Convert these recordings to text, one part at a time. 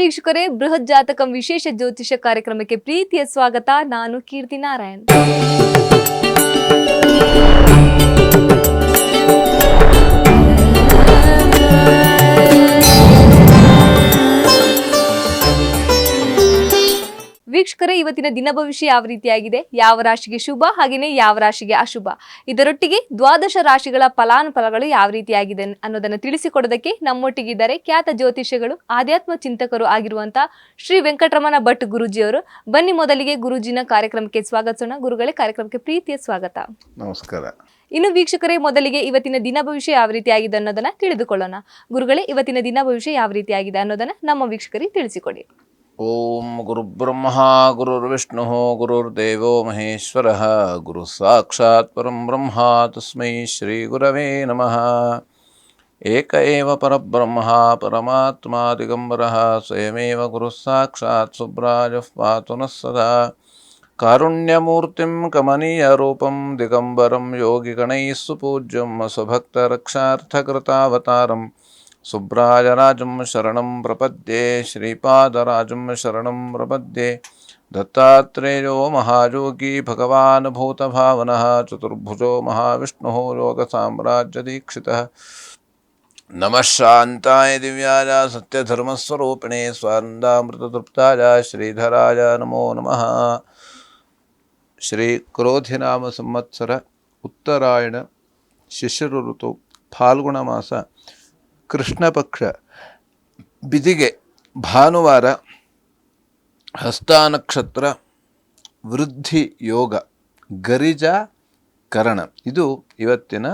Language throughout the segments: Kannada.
ವೀಕ್ಷಕರೇ, ಬೃಹತ್ ಜಾತಕಂ ವಿಶೇಷ ಜ್ಯೋತಿಷ ಕಾರ್ಯಕ್ರಮಕ್ಕೆ ಪ್ರೀತಿಯ ಸ್ವಾಗತ. ನಾನು ಕೀರ್ತಿ ನಾರಾಯಣ್. ವೀಕ್ಷಕರೇ, ಇವತ್ತಿನ ದಿನ ಭವಿಷ್ಯ ಯಾವ ರೀತಿಯಾಗಿದೆ, ಯಾವ ರಾಶಿಗೆ ಶುಭ ಹಾಗೆಯೇ ಯಾವ ರಾಶಿಗೆ ಅಶುಭ, ಇದರೊಟ್ಟಿಗೆ ದ್ವಾದಶ ರಾಶಿಗಳ ಫಲಾನುಫಲಗಳು ಯಾವ ರೀತಿಯಾಗಿದೆ ಅನ್ನೋದನ್ನು ತಿಳಿಸಿಕೊಡೋದಕ್ಕೆ ನಮ್ಮೊಟ್ಟಿಗಿದ್ದಾರೆ ಖ್ಯಾತ ಜ್ಯೋತಿಷಿಗಳು, ಆಧ್ಯಾತ್ಮ ಚಿಂತಕರು ಆಗಿರುವಂತಹ ಶ್ರೀ ವೆಂಕಟರಮಣ ಭಟ್ ಗುರೂಜಿಯವರು. ಬನ್ನಿ ಮೊದಲಿಗೆ ಗುರೂಜಿನ ಕಾರ್ಯಕ್ರಮಕ್ಕೆ ಸ್ವಾಗತಿಸೋಣ. ಗುರುಗಳೇ, ಕಾರ್ಯಕ್ರಮಕ್ಕೆ ಪ್ರೀತಿಯ ಸ್ವಾಗತ. ನಮಸ್ಕಾರ. ಇನ್ನು ವೀಕ್ಷಕರೇ, ಮೊದಲಿಗೆ ಇವತ್ತಿನ ದಿನ ಭವಿಷ್ಯ ಯಾವ ರೀತಿಯಾಗಿದೆ ಅನ್ನೋದನ್ನ ತಿಳಿದುಕೊಳ್ಳೋಣ. ಗುರುಗಳೇ, ಇವತ್ತಿನ ದಿನ ಭವಿಷ್ಯ ಯಾವ ರೀತಿಯಾಗಿದೆ ಅನ್ನೋದನ್ನ ನಮ್ಮ ವೀಕ್ಷಕರಿಗೆ ತಿಳಿಸಿಕೊಡಿ. ಓಂ ಗುರುಬ್ರಹ್ಮ ಗುರುರ್ವಿಷ್ಣು ಗುರುರ್ದೇವೋ ಮಹೇಶ್ವರ ಗುರು ಸಾಕ್ಷಾತ್ ಪರಂ ಬ್ರಹ್ಮ ತಸ್ಮೈ ಶ್ರೀ ಗುರವೇ ನಮಃ. ಏಕ ಏವ ಪರಬ್ರಹ್ಮ ಪರಮಾತ್ಮ ದಿಗಂಬರ ಸ್ವಯಮೇವ ಗುರು ಸಾಕ್ಷಾತ್ ಸುಬ್ರಾಜಃ ಪಾತು ನಃ ಸದಾ. ಕಾರುಣ್ಯಮೂರ್ತಿಂ ಕಮನೀಯ ರೂಪಂ ದಿಗಂಬರಂ ಯೋಗಿಗಣೈಃ ಸುಪೂಜ್ಯಂ ಸ್ವಭಕ್ತರಕ್ಷಾರ್ಥಕೃತಾವತಾರಂ ಸುಬ್ರಾಜರಾಜಂ ಶರಣಂ ಪ್ರಪದ್ಯೆ. ಶ್ರೀಪಾದರಾಜಂ ಶರಣಂ ಪ್ರಪದ್ಯೆ. ದತ್ತಾತ್ರೇಯೋ ಮಹಾಯೋಗಿ ಭಗವಾನ್ ಭೂತಭಾವನಃ ಚತುರ್ಭುಜೋ ಮಹಾವಿಷ್ಣುಃ ಯೋಗಸಾಮ್ರಾಜ್ಯದೀಕ್ಷಿತಃ. ನಮಃ ಶಾಂತಾಯ ದಿವ್ಯಾಯ ಸತ್ಯಧರ್ಮಸ್ವರೂಪಿಣೆ ಸ್ವಾನಂದಾಮೃತತೃಪ್ತಾಯ ಶ್ರೀಧರಾಯ ನಮೋ ನಮಃ. ಶ್ರೀ ಕ್ರೋಧಿನಾಮ ಸಂವತ್ಸರ ಉತ್ತರಾಯಣ ಶಿಶಿರ ಋತು ಫಾಲ್ಗುಣ ಮಾಸ ಕೃಷ್ಣ ಪಕ್ಷ ಬಿದಿಗೆ ಭಾನುವಾರ ಹಸ್ತ ನಕ್ಷತ್ರ ವೃದ್ಧಿ ಯೋಗ ಗರಿಜ ಕರಣ. ಇದು ಇವತ್ತಿನ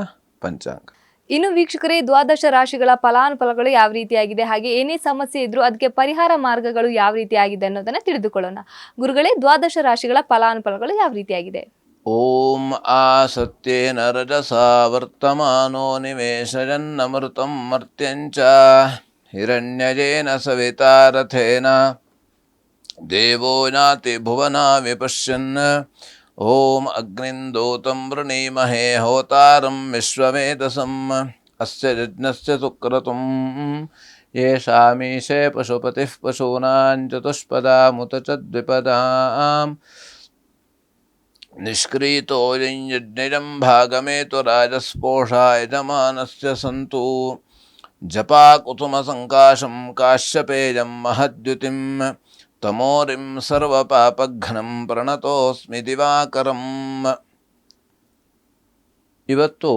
ಪಂಚಾಂಗ. ಇನ್ನು ವೀಕ್ಷಕರೇ, ದ್ವಾದಶ ರಾಶಿಗಳ ಫಲಾನುಫಲಗಳು ಯಾವ ರೀತಿಯಾಗಿದೆ, ಹಾಗೆ ಏನೇ ಸಮಸ್ಯೆ ಇದ್ರೂ ಅದಕ್ಕೆ ಪರಿಹಾರ ಮಾರ್ಗಗಳು ಯಾವ ರೀತಿಯಾಗಿದೆ ಅನ್ನೋದನ್ನ ತಿಳಿದುಕೊಳ್ಳೋಣ. ಗುರುಗಳೇ, ದ್ವಾದಶ ರಾಶಿಗಳ ಫಲಾನುಫಲಗಳು ಯಾವ ರೀತಿಯಾಗಿದೆ? ಓಂ ಆಸತ್ಯೇನ ರಜಸಾ ವರ್ತಮಾನೋ ನಿವೇಶಯನ್ನಮೃತಂ ಮರ್ತ್ಯಂಚ ಹಿರಣ್ಯಜೇನ ಸವಿತಾ ರಥೇನ ದೇವೋ ಯಾತಿ ಭುವನಾ ವಿಪಶ್ಯನ್. ಓಂ ಅಗ್ನಿಂದೋತಂ ವೃಣೀಮಹೇ ಹೋತಾರಂ ವಿಶ್ವವೇದಸಂ ಅಸ್ಯ ಯಜ್ಞಸ್ಯ ಸುಕ್ರತುಂ ಯೇಷಾಮೀಶೇ ಪಶುಪತಿಃ ಪಶೂನಾಂ ಚತುಷ್ಪದಾಮುತ ಚ ದ್ವಿಪದಾಂ. ನಿಷ್ಕ್ರೀತೋ ಯಜ್ಞಜಂ ಭಾಗಮೇತು ರಾಜಸ್ಪೋಷಾ ಯಜಮಾನಸ್ಯ ಸಂತು. ಜಪಾ ಕುಸುಮ ಸಂಕಾಶಂ ಕಾಶ್ಯಪೇಯಂ ಮಹದ್ಯುತಿಂ ತಮೋರಿಂ ಸರ್ವಪಾಪಘ್ನಂ ಪ್ರಣತೋಸ್ಮಿ ದಿವಾಕರಂ. ಇವತ್ತು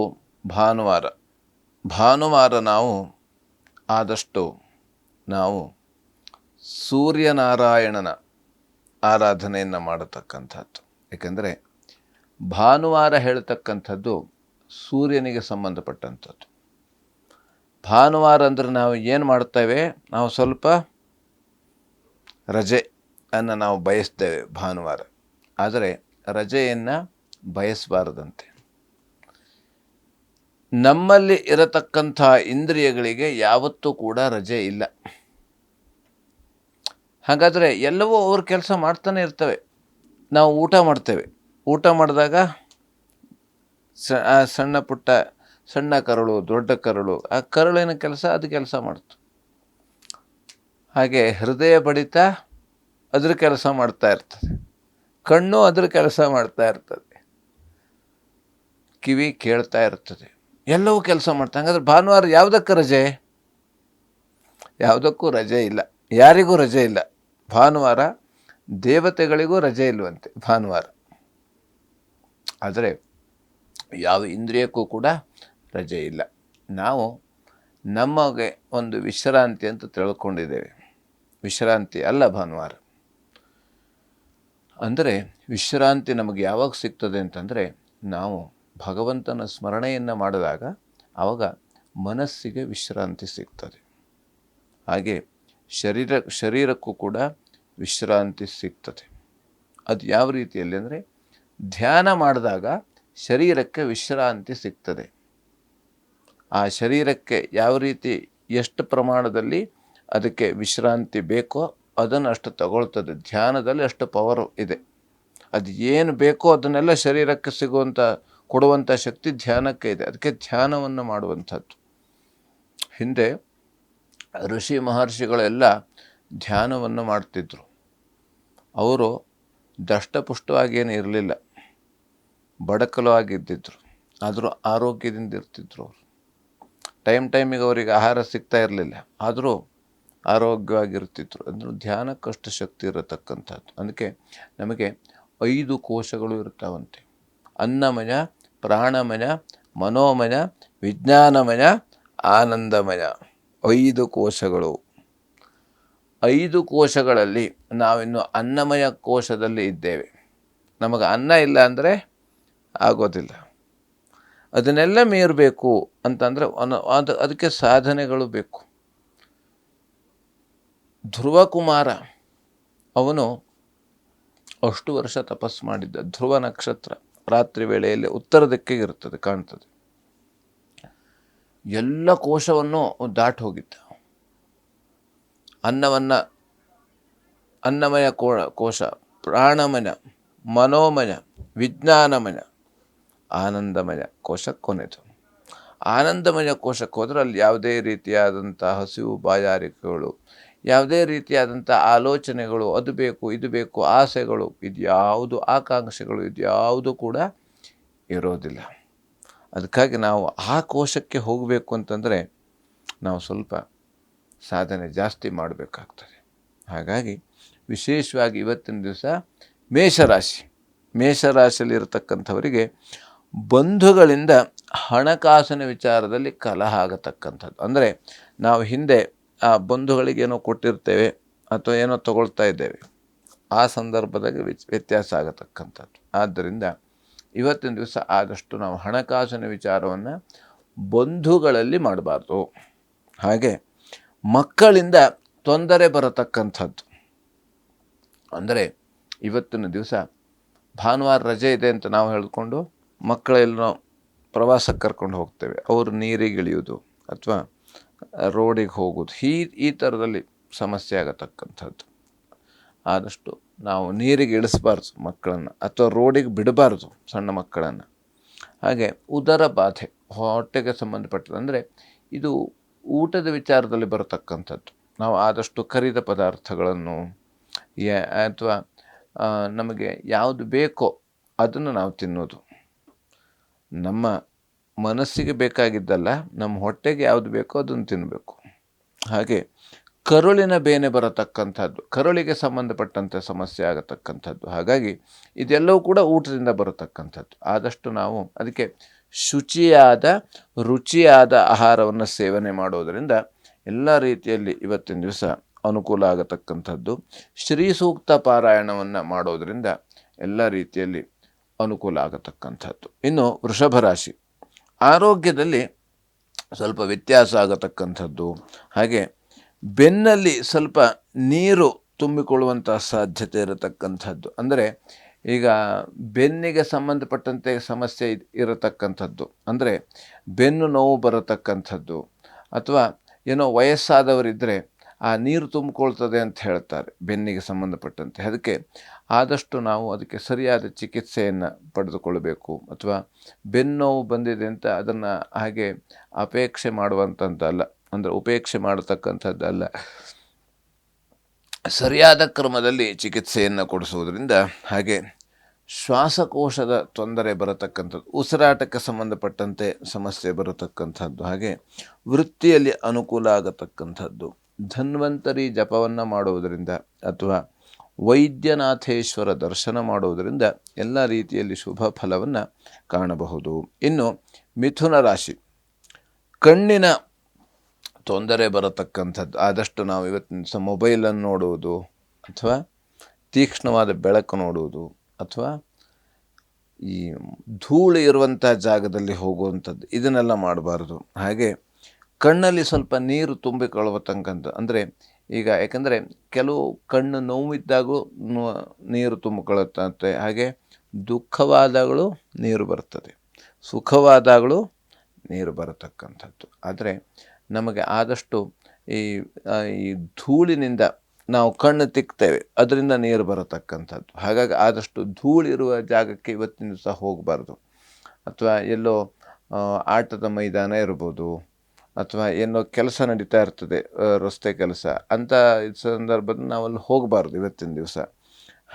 ಭಾನುವಾರ ನಾವು ಆದಷ್ಟು ಸೂರ್ಯನಾರಾಯಣನ ಆರಾಧನೆಯನ್ನು ಮಾಡತಕ್ಕಂಥದ್ದು. ಏಕೆಂದರೆ ಭಾನುವಾರ ಹೇಳ್ತಕ್ಕಂಥದ್ದು ಸೂರ್ಯನಿಗೆ ಸಂಬಂಧಪಟ್ಟಂಥದ್ದು. ಭಾನುವಾರ ಅಂದರೆ ನಾವು ಏನು ಮಾಡ್ತೇವೆ, ನಾವು ಸ್ವಲ್ಪ ರಜೆಯನ್ನು ನಾವು ಬಯಸ್ತೇವೆ ಭಾನುವಾರ. ಆದರೆ ರಜೆಯನ್ನು ಬಯಸಬಾರದಂತೆ. ನಮ್ಮಲ್ಲಿ ಇರತಕ್ಕಂಥ ಇಂದ್ರಿಯಗಳಿಗೆ ಯಾವತ್ತೂ ಕೂಡ ರಜೆ ಇಲ್ಲ. ಹಾಗಾದರೆ ಎಲ್ಲವೂ ಅವ್ರ ಕೆಲಸ ಮಾಡ್ತಾನೆ ಇರ್ತವೆ. ನಾವು ಊಟ ಮಾಡ್ತೇವೆ, ಊಟ ಮಾಡಿದಾಗ ಸಣ್ಣ ಪುಟ್ಟ ಸಣ್ಣ ಕರಳು ದೊಡ್ಡ ಕರಳು, ಆ ಕರಳಿನ ಕೆಲಸ ಅದು ಕೆಲಸ ಮಾಡ್ತು. ಹಾಗೆ ಹೃದಯ ಬಡಿತ ಅದ್ರ ಕೆಲಸ ಮಾಡ್ತಾ ಇರ್ತದೆ, ಕಣ್ಣು ಅದ್ರ ಕೆಲಸ ಮಾಡ್ತಾ ಇರ್ತದೆ, ಕಿವಿ ಕೇಳ್ತಾ ಇರ್ತದೆ, ಎಲ್ಲವೂ ಕೆಲಸ ಮಾಡ್ತಾ. ಹಾಗಾದ್ರೆ ಭಾನುವಾರ ಯಾವುದಕ್ಕೆ ರಜೆ? ಯಾವುದಕ್ಕೂ ರಜೆ ಇಲ್ಲ, ಯಾರಿಗೂ ರಜೆ ಇಲ್ಲ. ಭಾನುವಾರ ದೇವತೆಗಳಿಗೂ ರಜೆ ಇಲ್ವಂತೆ ಭಾನುವಾರ. ಆದರೆ ಯಾವ ಇಂದ್ರಿಯಕ್ಕೂ ಕೂಡ ರಜೆ ಇಲ್ಲ. ನಾವು ನಮಗೆ ಒಂದು ವಿಶ್ರಾಂತಿ ಅಂತ ತಿಳ್ಕೊಂಡಿದ್ದೇವೆ. ವಿಶ್ರಾಂತಿ ಅಲ್ಲ ಭಾನುವಾರ. ಅಂದರೆ ವಿಶ್ರಾಂತಿ ನಮಗೆ ಯಾವಾಗ ಸಿಗ್ತದೆ ಅಂತಂದರೆ, ನಾವು ಭಗವಂತನ ಸ್ಮರಣೆಯನ್ನು ಮಾಡಿದಾಗ ಆವಾಗ ಮನಸ್ಸಿಗೆ ವಿಶ್ರಾಂತಿ ಸಿಗ್ತದೆ. ಹಾಗೆ ಶರೀರಕ್ಕೂ ಕೂಡ ವಿಶ್ರಾಂತಿ ಸಿಗ್ತದೆ. ಅದು ಯಾವ ರೀತಿಯಲ್ಲಿ ಅಂದರೆ, ಧ್ಯಾನ ಮಾಡಿದಾಗ ಶರೀರಕ್ಕೆ ವಿಶ್ರಾಂತಿ ಸಿಗ್ತದೆ. ಆ ಶರೀರಕ್ಕೆ ಯಾವ ರೀತಿ ಎಷ್ಟು ಪ್ರಮಾಣದಲ್ಲಿ ಅದಕ್ಕೆ ವಿಶ್ರಾಂತಿ ಬೇಕೋ ಅದನ್ನು ಅಷ್ಟು ತಗೊಳ್ತದೆ. ಧ್ಯಾನದಲ್ಲಿ ಅಷ್ಟು ಪವರ್ ಇದೆ. ಅದು ಏನು ಬೇಕೋ ಅದನ್ನೆಲ್ಲ ಶರೀರಕ್ಕೆ ಕೊಡುವಂಥ ಶಕ್ತಿ ಧ್ಯಾನಕ್ಕೆ ಇದೆ. ಅದಕ್ಕೆ ಧ್ಯಾನವನ್ನು ಮಾಡುವಂಥದ್ದು. ಹಿಂದೆ ಋಷಿ ಮಹರ್ಷಿಗಳೆಲ್ಲ ಧ್ಯಾನವನ್ನು ಮಾಡ್ತಿದ್ರು. ಅವರು ದಷ್ಟಪುಷ್ಟವಾಗಿ ಏನು ಇರಲಿಲ್ಲ, ಬಡಕಲು ಆಗಿದ್ದಿದ್ರು, ಆದರೂ ಆರೋಗ್ಯದಿಂದ ಇರ್ತಿದ್ರು. ಅವರು ಟೈಮಿಗೆ ಅವರಿಗೆ ಆಹಾರ ಸಿಗ್ತಾ ಇರಲಿಲ್ಲ, ಆದರೂ ಆರೋಗ್ಯವಾಗಿರ್ತಿದ್ರು. ಅಂದ್ರೆ ಧ್ಯಾನಕ್ಕಷ್ಟು ಶಕ್ತಿ ಇರತಕ್ಕಂಥದ್ದು. ಅದಕ್ಕೆ ನಮಗೆ 5 ಕೋಶಗಳು ಇರ್ತಾವಂತೆ: ಅನ್ನಮಯ, ಪ್ರಾಣಮಯ, ಮನೋಮಯ, ವಿಜ್ಞಾನಮಯ, ಆನಂದಮಯ. 5 ಕೋಶಗಳು. 5 ಕೋಶಗಳಲ್ಲಿ ನಾವಿನ್ನು ಅನ್ನಮಯ ಕೋಶದಲ್ಲಿ ಇದ್ದೇವೆ. ನಮಗೆ ಅನ್ನ ಇಲ್ಲ ಅಂದರೆ ಆಗೋದಿಲ್ಲ. ಅದನ್ನೆಲ್ಲ ಮೀರಬೇಕು ಅಂತಂದರೆ ಅದಕ್ಕೆ ಸಾಧನೆಗಳು ಬೇಕು. ಧ್ರುವ ಕುಮಾರ ಅವನು ಅಷ್ಟು ವರ್ಷ ತಪಸ್ಸು ಮಾಡಿದ್ದ. ಧ್ರುವ ನಕ್ಷತ್ರ ರಾತ್ರಿ ವೇಳೆಯಲ್ಲಿ ಉತ್ತರ ದಿಕ್ಕಿಗೆ ಇರ್ತದೆ, ಕಾಣ್ತದೆ. ಎಲ್ಲ ಕೋಶವನ್ನು ದಾಟಿ ಹೋಗಿದ್ದ. ಅನ್ನಮಯ ಕೋಶ, ಪ್ರಾಣಮಯ, ಮನೋಮಯ, ವಿಜ್ಞಾನಮಯ, ಆನಂದಮಯ ಕೋಶ ಕೊನೆದು. ಆನಂದಮಯ ಕೋಶಕ್ಕೆ ಹೋದರೆ ಅಲ್ಲಿ ಯಾವುದೇ ರೀತಿಯಾದಂಥ ಹಸಿವು ಬಾಯಾರಿಕೆಗಳು, ಯಾವುದೇ ರೀತಿಯಾದಂಥ ಆಲೋಚನೆಗಳು, ಅದು ಬೇಕು ಇದು ಬೇಕು, ಆಸೆಗಳು, ಇದ್ಯಾವುದು, ಆಕಾಂಕ್ಷೆಗಳು, ಇದ್ಯಾವುದು ಕೂಡ ಇರೋದಿಲ್ಲ. ಅದಕ್ಕಾಗಿ ನಾವು ಆ ಕೋಶಕ್ಕೆ ಹೋಗಬೇಕು ಅಂತಂದರೆ ನಾವು ಸ್ವಲ್ಪ ಸಾಧನೆ ಜಾಸ್ತಿ ಮಾಡಬೇಕಾಗ್ತದೆ. ಹಾಗಾಗಿ ವಿಶೇಷವಾಗಿ ಇವತ್ತಿನ ದಿವಸ ಮೇಷರಾಶಿಯಲ್ಲಿ ಇರತಕ್ಕಂಥವರಿಗೆ ಬಂಧುಗಳಿಂದ ಹಣಕಾಸಿನ ವಿಚಾರದಲ್ಲಿ ಕಲಹ ಆಗತಕ್ಕಂಥದ್ದು. ಅಂದರೆ ನಾವು ಹಿಂದೆ ಆ ಬಂಧುಗಳಿಗೇನೋ ಕೊಟ್ಟಿರ್ತೇವೆ ಅಥವಾ ಏನೋ ತಗೊಳ್ತಾ ಇದ್ದೇವೆ, ಆ ಸಂದರ್ಭದಲ್ಲಿ ವ್ಯತ್ಯಾಸ ಆಗತಕ್ಕಂಥದ್ದು. ಆದ್ದರಿಂದ ಇವತ್ತಿನ ದಿವಸ ಆದಷ್ಟು ನಾವು ಹಣಕಾಸಿನ ವಿಚಾರವನ್ನು ಬಂಧುಗಳಲ್ಲಿ ಮಾಡಬಾರ್ದು. ಹಾಗೆ ಮಕ್ಕಳಿಂದ ತೊಂದರೆ ಬರತಕ್ಕಂಥದ್ದು. ಅಂದರೆ ಇವತ್ತಿನ ದಿವಸ ಭಾನುವಾರ ರಜೆ ಇದೆ ಅಂತ ನಾವು ಹೇಳಿಕೊಂಡು ಮಕ್ಕಳೆಲ್ಲೋ ಪ್ರವಾಸಕ್ಕೆ ಕರ್ಕೊಂಡು ಹೋಗ್ತೇವೆ. ಅವರು ನೀರಿಗೆ ಇಳಿಯೋದು ಅಥವಾ ರೋಡಿಗೆ ಹೋಗೋದು, ಈ ಥರದಲ್ಲಿ ಸಮಸ್ಯೆ ಆಗತಕ್ಕಂಥದ್ದು. ಆದಷ್ಟು ನಾವು ನೀರಿಗೆ ಇಳಿಸಬಾರ್ದು ಮಕ್ಕಳನ್ನು, ಅಥವಾ ರೋಡಿಗೆ ಬಿಡಬಾರ್ದು ಸಣ್ಣ ಮಕ್ಕಳನ್ನು. ಹಾಗೆ ಉದರ ಬಾಧೆ, ಹೊಟ್ಟೆಗೆ ಸಂಬಂಧಪಟ್ಟದ್ದು. ಅಂದರೆ ಇದು ಊಟದ ವಿಚಾರದಲ್ಲಿ ಬರತಕ್ಕಂಥದ್ದು. ನಾವು ಆದಷ್ಟು ಕರಿದ ಪದಾರ್ಥಗಳನ್ನು ಅಥವಾ ನಮಗೆ ಯಾವುದು ಬೇಕೋ ಅದನ್ನು ನಾವು ತಿನ್ನೋದು. ನಮ್ಮ ಮನಸ್ಸಿಗೆ ಬೇಕಾಗಿದ್ದಲ್ಲ, ನಮ್ಮ ಹೊಟ್ಟೆಗೆ ಯಾವುದು ಬೇಕೋ ಅದನ್ನು ತಿನ್ನಬೇಕು. ಹಾಗೆ ಕರುಳಿನ ಬೇನೆ ಬರತಕ್ಕಂಥದ್ದು, ಕರುಳಿಗೆ ಸಂಬಂಧಪಟ್ಟಂತೆ ಸಮಸ್ಯೆ ಆಗತಕ್ಕಂಥದ್ದು. ಹಾಗಾಗಿ ಇದೆಲ್ಲವೂ ಕೂಡ ಊಟದಿಂದ ಬರತಕ್ಕಂಥದ್ದು. ಆದಷ್ಟು ನಾವು ಅದಕ್ಕೆ ಶುಚಿಯಾದ ರುಚಿಯಾದ ಆಹಾರವನ್ನು ಸೇವನೆ ಮಾಡೋದರಿಂದ ಎಲ್ಲ ರೀತಿಯಲ್ಲಿ ಇವತ್ತಿನ ದಿವಸ ಅನುಕೂಲ ಆಗತಕ್ಕಂಥದ್ದು. ಶ್ರೀ ಸೂಕ್ತ ಪಾರಾಯಣವನ್ನು ಮಾಡೋದರಿಂದ ಎಲ್ಲ ರೀತಿಯಲ್ಲಿ ಅನುಕೂಲ ಆಗತಕ್ಕಂಥದ್ದು. ಇನ್ನು ವೃಷಭ ರಾಶಿ, ಆರೋಗ್ಯದಲ್ಲಿ ಸ್ವಲ್ಪ ವ್ಯತ್ಯಾಸ ಆಗತಕ್ಕಂಥದ್ದು. ಹಾಗೆ ಬೆನ್ನಲ್ಲಿ ಸ್ವಲ್ಪ ನೀರು ತುಂಬಿಕೊಳ್ಳುವಂಥ ಸಾಧ್ಯತೆ ಇರತಕ್ಕಂಥದ್ದು. ಅಂದರೆ ಈಗ ಬೆನ್ನಿಗೆ ಸಂಬಂಧಪಟ್ಟಂತೆ ಸಮಸ್ಯೆ ಇರತಕ್ಕಂಥದ್ದು. ಅಂದರೆ ಬೆನ್ನು ನೋವು ಬರತಕ್ಕಂಥದ್ದು, ಅಥವಾ ಏನೋ ವಯಸ್ಸಾದವರಿದ್ದರೆ ಆ ನೀರು ತುಂಬಿಕೊಳ್ತದೆ ಅಂತ ಹೇಳ್ತಾರೆ ಬೆನ್ನಿಗೆ ಸಂಬಂಧಪಟ್ಟಂತೆ. ಅದಕ್ಕೆ ಆದಷ್ಟು ನಾವು ಅದಕ್ಕೆ ಸರಿಯಾದ ಚಿಕಿತ್ಸೆಯನ್ನು ಪಡೆದುಕೊಳ್ಳಬೇಕು. ಅಥವಾ ಬೆನ್ನೋವು ಬಂದಿದೆ ಅಂತ ಅದನ್ನು ಹಾಗೆ ಅಪೇಕ್ಷೆ ಮಾಡುವಂಥದ್ದಲ್ಲ, ಅಂದರೆ ಉಪೇಕ್ಷೆ ಮಾಡತಕ್ಕಂಥದ್ದಲ್ಲ. ಸರಿಯಾದ ಕ್ರಮದಲ್ಲಿ ಚಿಕಿತ್ಸೆಯನ್ನು ಕೊಡಿಸುವುದರಿಂದ, ಹಾಗೆ ಶ್ವಾಸಕೋಶದ ತೊಂದರೆ ಬರತಕ್ಕಂಥದ್ದು, ಉಸಿರಾಟಕ್ಕೆ ಸಂಬಂಧಪಟ್ಟಂತೆ ಸಮಸ್ಯೆ ಬರತಕ್ಕಂಥದ್ದು, ಹಾಗೆ ವೃತ್ತಿಯಲ್ಲಿ ಅನುಕೂಲ ಆಗತಕ್ಕಂಥದ್ದು. ಧನ್ವಂತರಿ ಜಪವನ್ನು ಮಾಡುವುದರಿಂದ ಅಥವಾ ವೈದ್ಯನಾಥೇಶ್ವರ ದರ್ಶನ ಮಾಡುವುದರಿಂದ ಎಲ್ಲ ರೀತಿಯಲ್ಲಿ ಶುಭ ಫಲವನ್ನು ಕಾಣಬಹುದು. ಇನ್ನು ಮಿಥುನ ರಾಶಿ, ಕಣ್ಣಿನ ತೊಂದರೆ ಬರತಕ್ಕಂಥದ್ದು. ಆದಷ್ಟು ನಾವು ಇವತ್ತಿನ ದಿವಸ ಮೊಬೈಲನ್ನು ನೋಡುವುದು, ಅಥವಾ ತೀಕ್ಷ್ಣವಾದ ಬೆಳಕು ನೋಡುವುದು, ಅಥವಾ ಈ ಧೂಳು ಇರುವಂಥ ಜಾಗದಲ್ಲಿ ಹೋಗುವಂಥದ್ದು, ಇದನ್ನೆಲ್ಲ ಮಾಡಬಾರ್ದು. ಹಾಗೆ ಕಣ್ಣಲ್ಲಿ ಸ್ವಲ್ಪ ನೀರು ತುಂಬಿಕೊಳ್ಳತಕ್ಕಂಥ, ಅಂದರೆ ಈಗ ಯಾಕಂದರೆ ಕೆಲವು ಕಣ್ಣು ನೋವಿದ್ದಾಗೂ ನೀರು ತುಂಬಿಕೊಳ್ಳುತ್ತೆ. ಹಾಗೆ ದುಃಖವಾದಾಗಲೂ ನೀರು ಬರ್ತದೆ, ಸುಖವಾದಾಗಲೂ ನೀರು ಬರತಕ್ಕಂಥದ್ದು. ಆದರೆ ನಮಗೆ ಆದಷ್ಟು ಈ ಧೂಳಿನಿಂದ ನಾವು ಕಣ್ಣು ತಿಕ್ತೇವೆ, ಅದರಿಂದ ನೀರು ಬರತಕ್ಕಂಥದ್ದು. ಹಾಗಾಗಿ ಆದಷ್ಟು ಧೂಳಿರುವ ಜಾಗಕ್ಕೆ ಇವತ್ತಿನ ದಿವಸ ಹೋಗಬಾರ್ದು. ಅಥವಾ ಎಲ್ಲೋ ಆಟದ ಮೈದಾನ ಇರ್ಬೋದು, ಅಥವಾ ಏನೋ ಕೆಲಸ ನಡೀತಾ ಇರ್ತದೆ, ರಸ್ತೆ ಕೆಲಸ ಅಂಥ ಸಂದರ್ಭದಲ್ಲಿ ನಾವು ಅಲ್ಲಿ ಹೋಗಬಾರ್ದು ಇವತ್ತಿನ ದಿವಸ.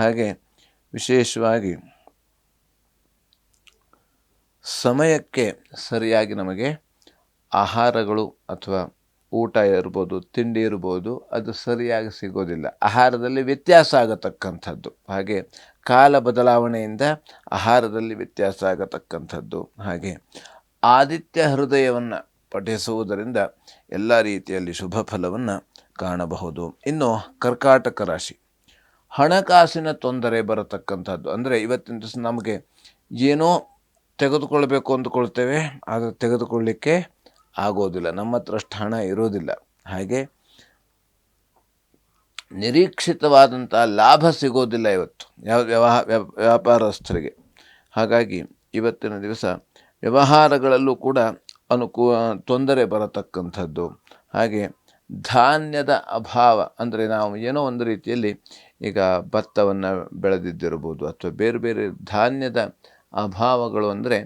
ಹಾಗೆ ವಿಶೇಷವಾಗಿ ಸಮಯಕ್ಕೆ ಸರಿಯಾಗಿ ನಮಗೆ ಆಹಾರಗಳು ಅಥವಾ ಊಟ ಇರ್ಬೋದು, ತಿಂಡಿ ಇರ್ಬೋದು, ಅದು ಸರಿಯಾಗಿ ಸಿಗೋದಿಲ್ಲ. ಆಹಾರದಲ್ಲಿ ವ್ಯತ್ಯಾಸ ಆಗತಕ್ಕಂಥದ್ದು. ಹಾಗೆ ಕಾಲ ಬದಲಾವಣೆಯಿಂದ ಆಹಾರದಲ್ಲಿ ವ್ಯತ್ಯಾಸ ಆಗತಕ್ಕಂಥದ್ದು. ಹಾಗೆ ಆದಿತ್ಯ ಹೃದಯವನ್ನು ಪಠಿಸುವುದರಿಂದ ಎಲ್ಲ ರೀತಿಯಲ್ಲಿ ಶುಭ ಫಲವನ್ನು ಕಾಣಬಹುದು. ಇನ್ನು ಕರ್ಕಾಟಕ ರಾಶಿ, ಹಣಕಾಸಿನ ತೊಂದರೆ ಬರತಕ್ಕಂಥದ್ದು. ಅಂದರೆ ಇವತ್ತಿನ ದಿವಸ ನಮಗೆ ಏನೋ ತೆಗೆದುಕೊಳ್ಬೇಕು ಅಂದುಕೊಳ್ತೇವೆ, ಆದರೆ ತೆಗೆದುಕೊಳ್ಳಿಕ್ಕೆ ಆಗೋದಿಲ್ಲ, ನಮ್ಮ ಹತ್ರ ಅಷ್ಟು ಹಣ ಇರೋದಿಲ್ಲ. ಹಾಗೆ ನಿರೀಕ್ಷಿತವಾದಂಥ ಲಾಭ ಸಿಗೋದಿಲ್ಲ ಇವತ್ತು ವ್ಯಾಪಾರಸ್ಥರಿಗೆ. ಹಾಗಾಗಿ ಇವತ್ತಿನ ದಿವಸ ವ್ಯವಹಾರಗಳಲ್ಲೂ ಕೂಡ ತೊಂದರೆ ಬರತಕ್ಕಂಥದ್ದು. ಹಾಗೆ ಧಾನ್ಯದ ಅಭಾವ, ಅಂದರೆ ನಾವು ಏನೋ ಒಂದು ರೀತಿಯಲ್ಲಿ ಈಗ ಭತ್ತವನ್ನು ಬೆಳೆದಿದ್ದಿರ್ಬೋದು ಅಥವಾ ಬೇರೆ ಬೇರೆ ಧಾನ್ಯದ ಅಭಾವಗಳು, ಅಂದರೆ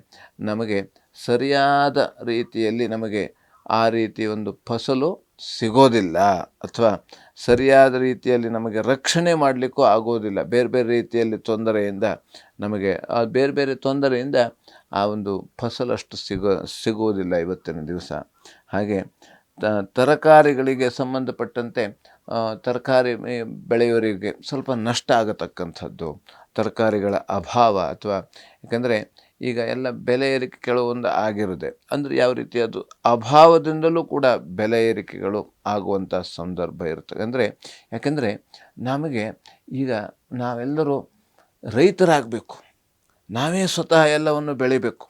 ನಮಗೆ ಸರಿಯಾದ ರೀತಿಯಲ್ಲಿ ನಮಗೆ ಆ ರೀತಿ ಒಂದು ಫಸಲು ಸಿಗೋದಿಲ್ಲ ಅಥವಾ ಸರಿಯಾದ ರೀತಿಯಲ್ಲಿ ನಮಗೆ ರಕ್ಷಣೆ ಮಾಡಲಿಕ್ಕೂ ಆಗೋದಿಲ್ಲ. ಬೇರೆ ಬೇರೆ ರೀತಿಯಲ್ಲಿ ತೊಂದರೆಯಿಂದ ನಮಗೆ ಬೇರೆ ಬೇರೆ ತೊಂದರೆಯಿಂದ ಆ ಒಂದು ಫಸಲಷ್ಟು ಸಿಗೋದಿಲ್ಲ ಇವತ್ತಿನ ದಿವಸ. ಹಾಗೆ ತರಕಾರಿಗಳಿಗೆ ಸಂಬಂಧಪಟ್ಟಂತೆ ತರಕಾರಿ ಬೆಳೆಯೋರಿಗೆ ಸ್ವಲ್ಪ ನಷ್ಟ ಆಗತಕ್ಕಂಥದ್ದು, ತರಕಾರಿಗಳ ಅಭಾವ. ಅಥವಾ ಯಾಕಂದರೆ ಈಗ ಎಲ್ಲ ಬೆಲೆ ಏರಿಕೆ ಕೆಲವೊಂದು ಆಗಿರುತ್ತೆ, ಅಂದರೆ ಯಾವ ರೀತಿ ಅದು ಅಭಾವದಿಂದಲೂ ಕೂಡ ಬೆಲೆ ಏರಿಕೆಗಳು ಆಗುವಂಥ ಸಂದರ್ಭ ಇರ್ತದೆ. ಅಂದರೆ ಯಾಕೆಂದರೆ ನಮಗೆ ಈಗ ನಾವೆಲ್ಲರೂ ರೈತರಾಗಬೇಕು, ನಾವೇ ಸ್ವತಃ ಎಲ್ಲವನ್ನು ಬೆಳಿಬೇಕು.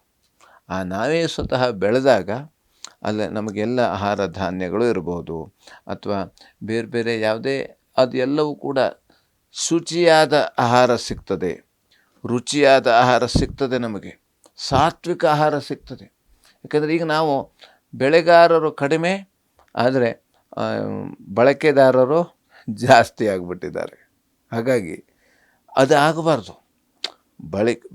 ಆ ನಾವೇ ಸ್ವತಃ ಬೆಳೆದಾಗ ಅಲ್ಲೇ ನಮಗೆಲ್ಲ ಆಹಾರ ಧಾನ್ಯಗಳು ಇರ್ಬೋದು ಅಥವಾ ಬೇರೆ ಬೇರೆ ಯಾವುದೇ, ಅದು ಎಲ್ಲವೂ ಕೂಡ ಶುಚಿಯಾದ ಆಹಾರ ಸಿಗ್ತದೆ, ರುಚಿಯಾದ ಆಹಾರ ಸಿಗ್ತದೆ, ನಮಗೆ ಸಾತ್ವಿಕ ಆಹಾರ ಸಿಗ್ತದೆ. ಯಾಕಂದರೆ ಈಗ ನಾವು ಬೆಳೆಗಾರರು ಕಡಿಮೆ, ಆದರೆ ಬಳಕೆದಾರರು ಜಾಸ್ತಿ ಆಗಿಬಿಟ್ಟಿದ್ದಾರೆ. ಹಾಗಾಗಿ ಅದು ಆಗಬಾರ್ದು.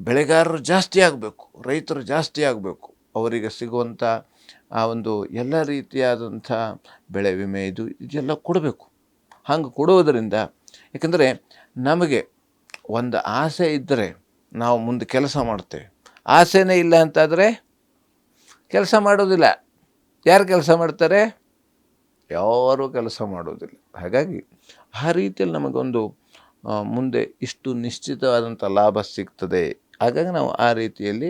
ಬೆಳೆಗಾರರು ಜಾಸ್ತಿ ಆಗಬೇಕು, ರೈತರು ಜಾಸ್ತಿ ಆಗಬೇಕು, ಅವರಿಗೆ ಸಿಗುವಂಥ ಆ ಒಂದು ಎಲ್ಲ ರೀತಿಯಾದಂಥ ಬೆಳೆ ವಿಮೆ ಇದೆಲ್ಲ ಕೊಡಬೇಕು. ಹಂಗೆ ಕೊಡುವುದರಿಂದ, ಯಾಕಂದರೆ ನಮಗೆ ಒಂದು ಆಸೆ ಇದ್ದರೆ ನಾವು ಮುಂದೆ ಕೆಲಸ ಮಾಡ್ತೇವೆ, ಆಸೆನೇ ಇಲ್ಲ ಅಂತಾದರೆ ಕೆಲಸ ಮಾಡೋದಿಲ್ಲ. ಯಾರು ಕೆಲಸ ಮಾಡ್ತಾರೆ? ಯಾರೂ ಕೆಲಸ ಮಾಡೋದಿಲ್ಲ. ಹಾಗಾಗಿ ಆ ರೀತಿಯಲ್ಲಿ ನಮಗೊಂದು ಮುಂದೆ ಇಷ್ಟು ನಿಶ್ಚಿತವಾದಂಥ ಲಾಭ ಸಿಗ್ತದೆ. ಹಾಗಾಗಿ ನಾವು ಆ ರೀತಿಯಲ್ಲಿ,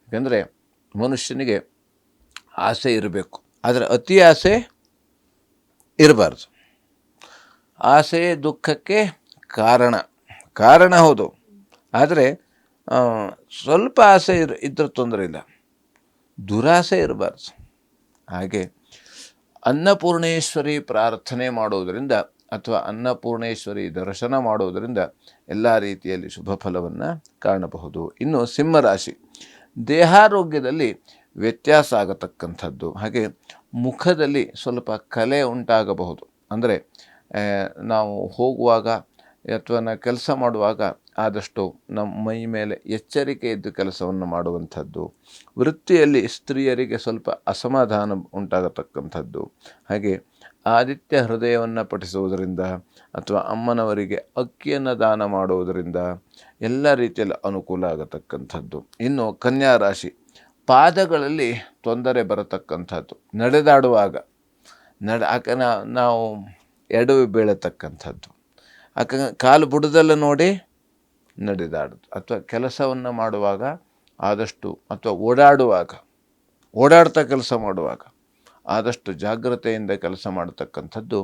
ಯಾಕಂದರೆ ಮನುಷ್ಯನಿಗೆ ಆಸೆ ಇರಬೇಕು, ಆದರೆ ಅತಿ ಆಸೆ ಇರಬಾರ್ದು. ಆಸೆ ದುಃಖಕ್ಕೆ ಕಾರಣ ಹೌದು, ಆದರೆ ಸ್ವಲ್ಪ ಆಸೆ ಇದ್ದರೆ ತೊಂದರೆ ಇಲ್ಲ, ದುರಾಸೆ ಇರಬಾರ್ದು. ಹಾಗೆ ಅನ್ನಪೂರ್ಣೇಶ್ವರಿ ಪ್ರಾರ್ಥನೆ ಮಾಡುವುದರಿಂದ ಅಥವಾ ಅನ್ನಪೂರ್ಣೇಶ್ವರಿ ದರ್ಶನ ಮಾಡುವುದರಿಂದ ಎಲ್ಲ ರೀತಿಯಲ್ಲಿ ಶುಭ ಫಲವನ್ನು ಕಾಣಬಹುದು. ಇನ್ನು ಸಿಂಹರಾಶಿ, ದೇಹಾರೋಗ್ಯದಲ್ಲಿ ವ್ಯತ್ಯಾಸ ಆಗತಕ್ಕಂಥದ್ದು. ಹಾಗೆ ಮುಖದಲ್ಲಿ ಸ್ವಲ್ಪ ಕಲೆ ಉಂಟಾಗಬಹುದು. ಅಂದರೆ ನಾವು ಹೋಗುವಾಗ ಅಥವಾ ನಾವು ಕೆಲಸ ಮಾಡುವಾಗ ಆದಷ್ಟು ನಮ್ಮ ಮೈ ಮೇಲೆ ಎಚ್ಚರಿಕೆ ಇದ್ದು ಕೆಲಸವನ್ನು ಮಾಡುವಂಥದ್ದು. ವೃತ್ತಿಯಲ್ಲಿ ಸ್ತ್ರೀಯರಿಗೆ ಸ್ವಲ್ಪ ಅಸಮಾಧಾನ ಉಂಟಾಗತಕ್ಕಂಥದ್ದು. ಹಾಗೆ ಆದಿತ್ಯ ಹೃದಯವನ್ನು ಪಠಿಸುವುದರಿಂದ ಅಥವಾ ಅಮ್ಮನವರಿಗೆ ಅಕ್ಕಿಯನ್ನು ದಾನ ಮಾಡುವುದರಿಂದ ಎಲ್ಲ ರೀತಿಯಲ್ಲಿ ಅನುಕೂಲ ಆಗತಕ್ಕಂಥದ್ದು. ಇನ್ನು ಕನ್ಯಾ ರಾಶಿ, ಪಾದಗಳಲ್ಲಿ ತೊಂದರೆ ಬರತಕ್ಕಂಥದ್ದು, ನಡೆದಾಡುವಾಗ ನಾವು ಎಡವಿ ಬೀಳತಕ್ಕಂಥದ್ದು, ಕಾಲು ಬುಡದಲ್ಲ ನೋಡಿ ನಡೆದಾಡೋದು, ಅಥವಾ ಕೆಲಸವನ್ನು ಮಾಡುವಾಗ ಆದಷ್ಟು, ಅಥವಾ ಓಡಾಡ್ತಾ ಕೆಲಸ ಮಾಡುವಾಗ ಆದಷ್ಟು ಜಾಗ್ರತೆಯಿಂದ ಕೆಲಸ ಮಾಡತಕ್ಕಂಥದ್ದು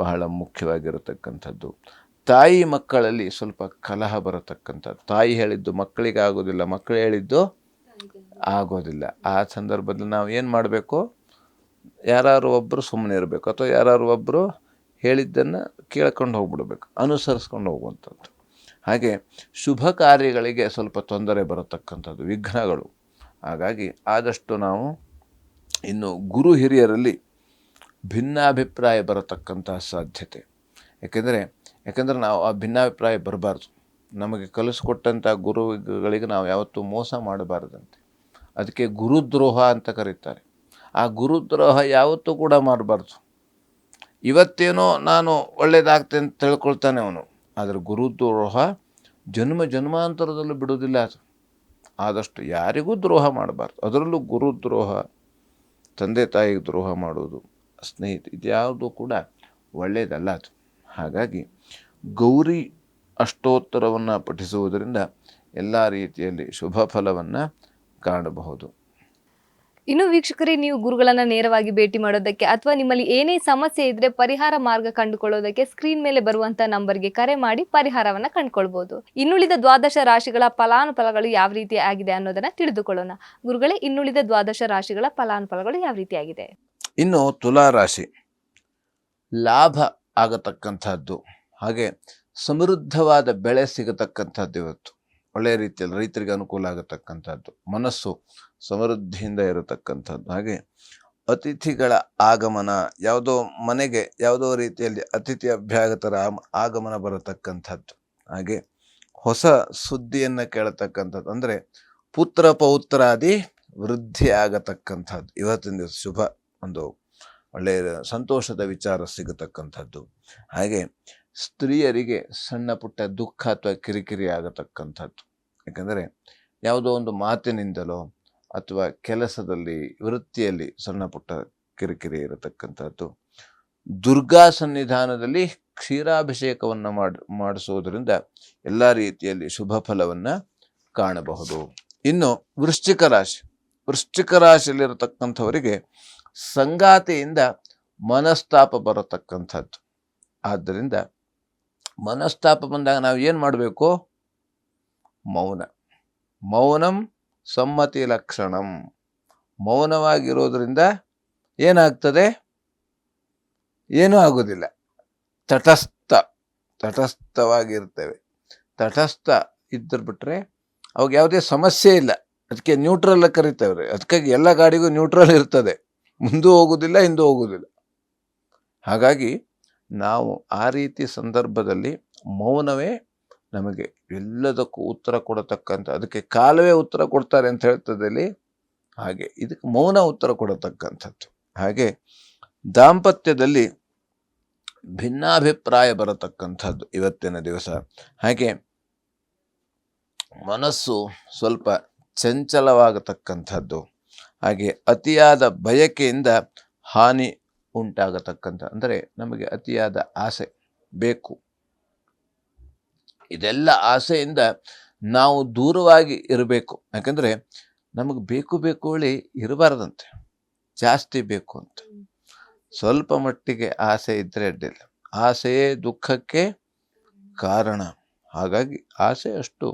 ಬಹಳ ಮುಖ್ಯವಾಗಿರತಕ್ಕಂಥದ್ದು. ತಾಯಿ ಮಕ್ಕಳಲ್ಲಿ ಸ್ವಲ್ಪ ಕಲಹ ಬರತಕ್ಕಂಥದ್ದು. ತಾಯಿ ಹೇಳಿದ್ದು ಮಕ್ಕಳಿಗೆ ಆಗೋದಿಲ್ಲ, ಮಕ್ಕಳು ಹೇಳಿದ್ದು ಆಗೋದಿಲ್ಲ. ಆ ಸಂದರ್ಭದಲ್ಲಿ ನಾವು ಏನು ಮಾಡಬೇಕು? ಯಾರು ಒಬ್ಬರು ಸುಮ್ಮನೆ ಇರಬೇಕು, ಅಥವಾ ಯಾರು ಒಬ್ಬರು ಹೇಳಿದ್ದನ್ನು ಕೇಳ್ಕೊಂಡು ಹೋಗ್ಬಿಡ್ಬೇಕು, ಅನುಸರಿಸ್ಕೊಂಡು ಹೋಗುವಂಥದ್ದು. ಹಾಗೆ ಶುಭ ಕಾರ್ಯಗಳಿಗೆ ಸ್ವಲ್ಪ ತೊಂದರೆ ಬರತಕ್ಕಂಥದ್ದು, ವಿಘ್ನಗಳು. ಹಾಗಾಗಿ ಆದಷ್ಟು ನಾವು ಇನ್ನು ಗುರು ಹಿರಿಯರಲ್ಲಿ ಭಿನ್ನಾಭಿಪ್ರಾಯ ಬರತಕ್ಕಂಥ ಸಾಧ್ಯತೆ. ಯಾಕೆಂದರೆ ನಾವು ಆ ಭಿನ್ನಾಭಿಪ್ರಾಯ ಬರಬಾರ್ದು. ನಮಗೆ ಕಲಿಸ್ಕೊಟ್ಟಂಥ ಗುರುಗಳಿಗೆ ನಾವು ಯಾವತ್ತೂ ಮೋಸ ಮಾಡಬಾರ್ದಂತೆ. ಅದಕ್ಕೆ ಗುರುದ್ರೋಹ ಅಂತ ಕರೀತಾರೆ. ಆ ಗುರುದ್ರೋಹ ಯಾವತ್ತೂ ಕೂಡ ಮಾಡಬಾರ್ದು. ಇವತ್ತೇನೋ ನಾನು ಒಳ್ಳೇದಾಗ್ತೇನೆ ಅಂತ ತಿಳ್ಕೊಳ್ತಾನೆ ಅವನು, ಆದರೆ ಗುರುದ್ರೋಹ ಜನ್ಮ ಜನ್ಮಾಂತರದಲ್ಲೂ ಬಿಡೋದಿಲ್ಲ ಅದು. ಆದಷ್ಟು ಯಾರಿಗೂ ದ್ರೋಹ ಮಾಡಬಾರ್ದು, ಅದರಲ್ಲೂ ಗುರುದ್ರೋಹ, ತಂದೆ ತಾಯಿಗೆ ದ್ರೋಹ ಮಾಡೋದು, ಸ್ನೇಹಿತ, ಇದ್ಯಾವುದು ಕೂಡ ಒಳ್ಳೆಯದಲ್ಲ ಅದು. ಹಾಗಾಗಿ ಗೌರಿ ಅಷ್ಟೋತ್ತರವನ್ನು ಪಠಿಸುವುದರಿಂದ ಎಲ್ಲ ರೀತಿಯಲ್ಲಿ ಶುಭ ಫಲವನ್ನು ಕಾಣಬಹುದು. ಇನ್ನು ವೀಕ್ಷಕರೇ, ನೀವು ಗುರುಗಳನ್ನ ನೇರವಾಗಿ ಭೇಟಿ ಮಾಡೋದಕ್ಕೆ ಅಥವಾ ನಿಮ್ಮಲ್ಲಿ ಏನೇ ಸಮಸ್ಯೆ ಇದ್ರೆ ಪರಿಹಾರ ಮಾರ್ಗ ಕಂಡುಕೊಳ್ಳೋದಕ್ಕೆ ಸ್ಕ್ರೀನ್ ಮೇಲೆ ಬರುವಂತ ನಂಬರ್ಗೆ ಕರೆ ಮಾಡಿ ಪರಿಹಾರವನ್ನ ಕಂಡುಕೊಳ್ಬಹುದು. ಇನ್ನುಳಿದ ದ್ವಾದಶ ರಾಶಿಗಳ ಫಲಾನುಫಲಗಳು ಯಾವ ರೀತಿ ಆಗಿದೆ ಅನ್ನೋದನ್ನ ತಿಳಿದುಕೊಳ್ಳೋಣ. ಗುರುಗಳೇ, ಇನ್ನುಳಿದ ದ್ವಾದಶ ರಾಶಿಗಳ ಫಲಾನುಫಲಗಳು ಯಾವ ರೀತಿ ಆಗಿದೆ? ಇನ್ನು ತುಲಾ ರಾಶಿ ಲಾಭ ಆಗತಕ್ಕಂಥದ್ದು, ಹಾಗೆ ಸಮೃದ್ಧವಾದ ಬೆಳೆ ಸಿಗತಕ್ಕಂಥದ್ದು. ಇವತ್ತು ಒಳ್ಳೆಯ ರೀತಿಯಲ್ಲಿ ರೈತರಿಗೆ ಅನುಕೂಲ ಆಗತಕ್ಕಂಥದ್ದು, ಮನಸ್ಸು ಸಮೃದ್ಧಿಯಿಂದ ಇರತಕ್ಕಂಥದ್ದು. ಹಾಗೆ ಅತಿಥಿಗಳ ಆಗಮನ, ಯಾವುದೋ ಮನೆಗೆ ಯಾವುದೋ ರೀತಿಯಲ್ಲಿ ಅತಿಥಿ ಅಭ್ಯಾಗತರ ಆಗಮನ ಬರತಕ್ಕಂಥದ್ದು. ಹಾಗೆ ಹೊಸ ಸುದ್ದಿಯನ್ನು ಕೇಳತಕ್ಕಂಥದ್ದು, ಅಂದರೆ ಪುತ್ರ ಪೌತ್ರಾದಿ ವೃದ್ಧಿ ಆಗತಕ್ಕಂಥದ್ದು. ಇವತ್ತಿನ ದಿವಸ ಶುಭ ಒಂದು ಒಳ್ಳೆಯ ಸಂತೋಷದ ವಿಚಾರ ಸಿಗತಕ್ಕಂಥದ್ದು. ಹಾಗೆ ಸ್ತ್ರೀಯರಿಗೆ ಸಣ್ಣ ಪುಟ್ಟ ದುಃಖ ಅಥವಾ ಕಿರಿಕಿರಿ ಆಗತಕ್ಕಂಥದ್ದು. ಯಾಕಂದರೆ ಯಾವುದೋ ಒಂದು ಮಾತಿನಿಂದಲೋ ಅಥವಾ ಕೆಲಸದಲ್ಲಿ ವೃತ್ತಿಯಲ್ಲಿ ಸಣ್ಣ ಪುಟ್ಟ ಕಿರಿಕಿರಿ ಇರತಕ್ಕಂಥದ್ದು. ದುರ್ಗಾ ಸನ್ನಿಧಾನದಲ್ಲಿ ಕ್ಷೀರಾಭಿಷೇಕವನ್ನು ಮಾಡಿಸುವುದರಿಂದ ಎಲ್ಲ ರೀತಿಯಲ್ಲಿ ಶುಭ ಫಲವನ್ನು ಕಾಣಬಹುದು. ಇನ್ನು ವೃಶ್ಚಿಕ ರಾಶಿ, ವೃಶ್ಚಿಕ ರಾಶಿಯಲ್ಲಿರತಕ್ಕಂಥವರಿಗೆ ಸಂಗಾತಿಯಿಂದ ಮನಸ್ತಾಪ ಬರತಕ್ಕಂಥದ್ದು. ಆದ್ದರಿಂದ ಮನಸ್ತಾಪ ಬಂದಾಗ ನಾವು ಏನು ಮಾಡಬೇಕು? ಮೌನಂ ಸಮ್ಮತಿ ಲಕ್ಷಣಂ. ಮೌನವಾಗಿರೋದ್ರಿಂದ ಏನಾಗ್ತದೆ? ಏನೂ ಆಗೋದಿಲ್ಲ. ತಟಸ್ಥವಾಗಿರ್ತೇವೆ. ತಟಸ್ಥ ಇದ್ದರೆ ಬಿಟ್ಟರೆ ಅವಾಗ ಯಾವುದೇ ಸಮಸ್ಯೆ ಇಲ್ಲ. ಅದಕ್ಕೆ ನ್ಯೂಟ್ರಲ್ ಕರಿತೇವೆ. ಅದಕ್ಕಾಗಿ ಎಲ್ಲ ಗಾಡಿಗೂ ನ್ಯೂಟ್ರಲ್ ಇರ್ತದೆ, ಮುಂದೂ ಹೋಗೋದಿಲ್ಲ ಹಿಂದೂ ಹೋಗೋದಿಲ್ಲ. ಹಾಗಾಗಿ ನಾವು ಆ ರೀತಿ ಸಂದರ್ಭದಲ್ಲಿ ಮೌನವೇ ನಮಗೆ ಎಲ್ಲದಕ್ಕೂ ಉತ್ತರ ಕೊಡತಕ್ಕಂಥ, ಅದಕ್ಕೆ ಕಾಲವೇ ಉತ್ತರ ಕೊಡ್ತಾರೆ ಅಂತ ಹೇಳ್ತದಲ್ಲಿ, ಹಾಗೆ ಇದಕ್ಕೆ ಮೌನ ಉತ್ತರ ಕೊಡತಕ್ಕಂಥದ್ದು. ಹಾಗೆ ದಾಂಪತ್ಯದಲ್ಲಿ ಭಿನ್ನಾಭಿಪ್ರಾಯ ಬರತಕ್ಕಂಥದ್ದು ಇವತ್ತಿನ ದಿವಸ. ಹಾಗೆ ಮನಸ್ಸು ಸ್ವಲ್ಪ ಚಂಚಲವಾಗತಕ್ಕಂಥದ್ದು. ಹಾಗೆ ಅತಿಯಾದ ಬಯಕೆಯಿಂದ ಹಾನಿ ಉಂಟಾಗತಕ್ಕಂಥ, ಅಂದರೆ ನಮಗೆ ಅತಿಯಾದ ಆಸೆ ಬೇಕು, ಇದೆಲ್ಲ ಆಸೆಯಿಂದ ನಾವು ದೂರವಾಗಿ ಇರಬೇಕು. ಯಾಕಂದರೆ ನಮಗೆ ಬೇಕು ಹೇಳಿ ಇರಬಾರ್ದಂತೆ, ಜಾಸ್ತಿ ಬೇಕು ಅಂತ. ಸ್ವಲ್ಪ ಮಟ್ಟಿಗೆ ಆಸೆ ಇದ್ದರೆ ಅಡ್ಡಿಲ್ಲ, ಆಸೆಯೇ ದುಃಖಕ್ಕೆ ಕಾರಣ. ಹಾಗಾಗಿ ಆಸೆ ಅಷ್ಟು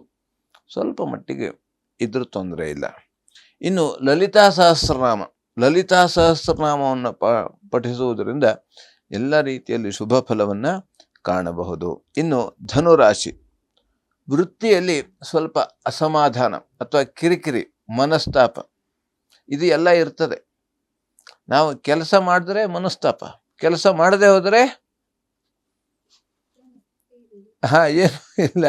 ಸ್ವಲ್ಪ ಮಟ್ಟಿಗೆ ಇದ್ರೂ ತೊಂದರೆ ಇಲ್ಲ. ಇನ್ನು ಲಲಿತಾ ಸಹಸ್ರನಾಮವನ್ನು ಪಠಿಸುವುದರಿಂದ ಎಲ್ಲ ರೀತಿಯಲ್ಲಿ ಶುಭ ಫಲವನ್ನು ಕಾಣಬಹುದು. ಇನ್ನು ಧನುರಾಶಿ, ವೃತ್ತಿಯಲ್ಲಿ ಸ್ವಲ್ಪ ಅಸಮಾಧಾನ ಅಥವಾ ಕಿರಿಕಿರಿ, ಮನಸ್ತಾಪ ಇದು ಎಲ್ಲ ಇರ್ತದೆ. ನಾವು ಕೆಲಸ ಮಾಡಿದ್ರೆ ಮನಸ್ತಾಪ, ಕೆಲಸ ಮಾಡದೆ ಹೋದರೆ ಏನು ಇಲ್ಲ.